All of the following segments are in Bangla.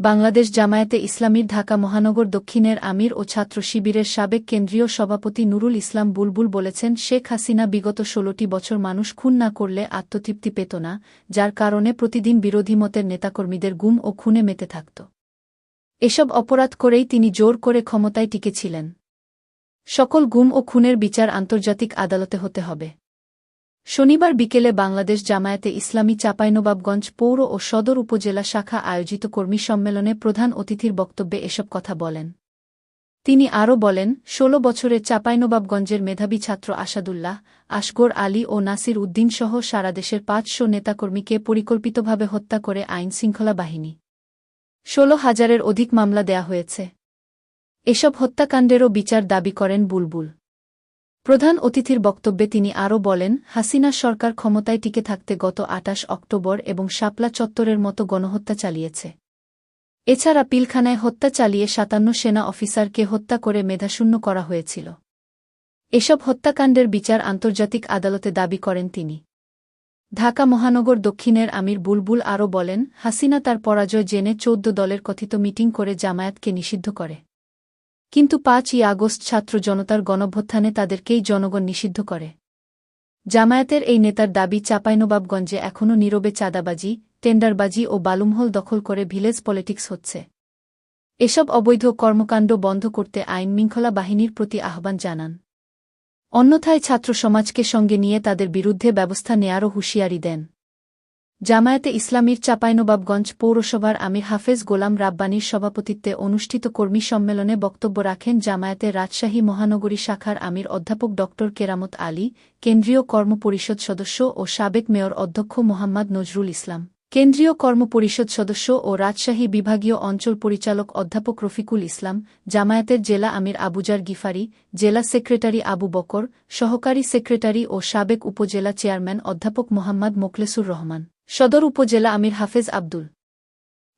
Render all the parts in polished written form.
বাংলাদেশ জামায়াতে ইসলামীর ঢাকা মহানগর দক্ষিণের আমির ও ছাত্র শিবিরের সাবেক কেন্দ্রীয় সভাপতি নুরুল ইসলাম বুলবুল বলেছেন, শেখ হাসিনা বিগত ১৬টি বছর মানুষ খুন না করলে আত্মতৃপ্তি পেত না, যার কারণে প্রতিদিন বিরোধী মতের নেতাকর্মীদের গুম ও খুনে মেতে থাকত। এসব অপরাধ করেই তিনি জোর করে ক্ষমতায় টিকেছিলেন। সকল গুম ও খুনের বিচার আন্তর্জাতিক আদালতে হতে হবে। শনিবার বিকেলে বাংলাদেশ জামায়াতে ইসলামী চাঁপাইনবাবগঞ্জ পৌর ও সদর উপজেলা শাখা আয়োজিত কর্মী সম্মেলনে প্রধান অতিথির বক্তব্যে এসব কথা বলেন। তিনি আরও বলেন, ১৬ বছরের চাঁপাইনবাবগঞ্জের মেধাবী ছাত্র আসাদুল্লাহ, আসগর আলী ও নাসির উদ্দিনসহ সারা দেশের ৫০০ নেতাকর্মীকে পরিকল্পিতভাবে হত্যা করে আইনশৃঙ্খলা বাহিনী ১৬,০০০-এর অধিক মামলা দেয়া হয়েছে। এসব হত্যাকাণ্ডেরও বিচার দাবি করেন বুলবুল। প্রধান অতিথির বক্তব্যে তিনি আরও বলেন, হাসিনা সরকার ক্ষমতায় টিকে থাকতে গত ২৮ অক্টোবর এবং শাপলা চত্বরের মতো গণহত্যা চালিয়েছে। এছাড়া পিলখানায় হত্যা চালিয়ে ৫৭ সেনা অফিসারকে হত্যা করে মেধাশূন্য করা হয়েছিল। এসব হত্যাকাণ্ডের বিচার আন্তর্জাতিক আদালতে দাবি করেন তিনি। ঢাকা মহানগর দক্ষিণের আমির বুলবুল আরও বলেন, হাসিনা তার পরাজয় জেনে ১৪ দলের কথিত মিটিং করে জামায়াতকে নিষিদ্ধ করে। কিন্তু ৫ই আগস্ট ছাত্র জনতার গণঅভ্যুত্থানে তাদেরকেই জনগণ নিষিদ্ধ করে। জামায়াতের এই নেতার দাবি, চাঁপাইনবাবগঞ্জে এখনও নীরবে চাঁদাবাজি, টেন্ডারবাজি ও বালুমহল দখল করে ভিলেজ পলিটিক্স হচ্ছে। এসব অবৈধ কর্মকাণ্ড বন্ধ করতে আইনশৃঙ্খলা বাহিনীর প্রতি আহ্বান জানান। অন্যথায় ছাত্র সমাজকে সঙ্গে নিয়ে তাদের বিরুদ্ধে ব্যবস্থা নেয়ারও হুঁশিয়ারি দেন। জামায়াতে ইসলামীর চাঁপাইনবাবগঞ্জ পৌরসভার আমির হাফেজ গোলাম রাব্বানীর সভাপতিত্বে অনুষ্ঠিত কর্মী সম্মেলনে বক্তব্য রাখেন জামায়াতের রাজশাহী মহানগরী শাখার আমির অধ্যাপক ড. কেরামত আলী, কেন্দ্রীয় কর্মপরিষদ সদস্য ও সাবেক মেয়র অধ্যক্ষ মোহাম্মদ নজরুল ইসলাম, কেন্দ্রীয় কর্মপরিষদ সদস্য ও রাজশাহী বিভাগীয় অঞ্চল পরিচালক অধ্যাপক রফিকুল ইসলাম, জামায়াতের জেলা আমির আবুজার গিফারি, জেলা সেক্রেটারি আবু বকর, সহকারী সেক্রেটারি ও সাবেক উপজেলা চেয়ারম্যান অধ্যাপক মোহাম্মদ মোখলেসুর রহমান, সদর উপজেলা আমির হাফেজ আব্দুল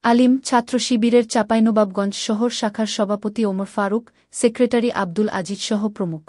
আলিম, ছাত্র শিবিরের চাঁপাইনবাবগঞ্জ শহর শাখার সভাপতি ওমর ফারুক, সেক্রেটারি আব্দুল আজিজ সহ প্রমুখ।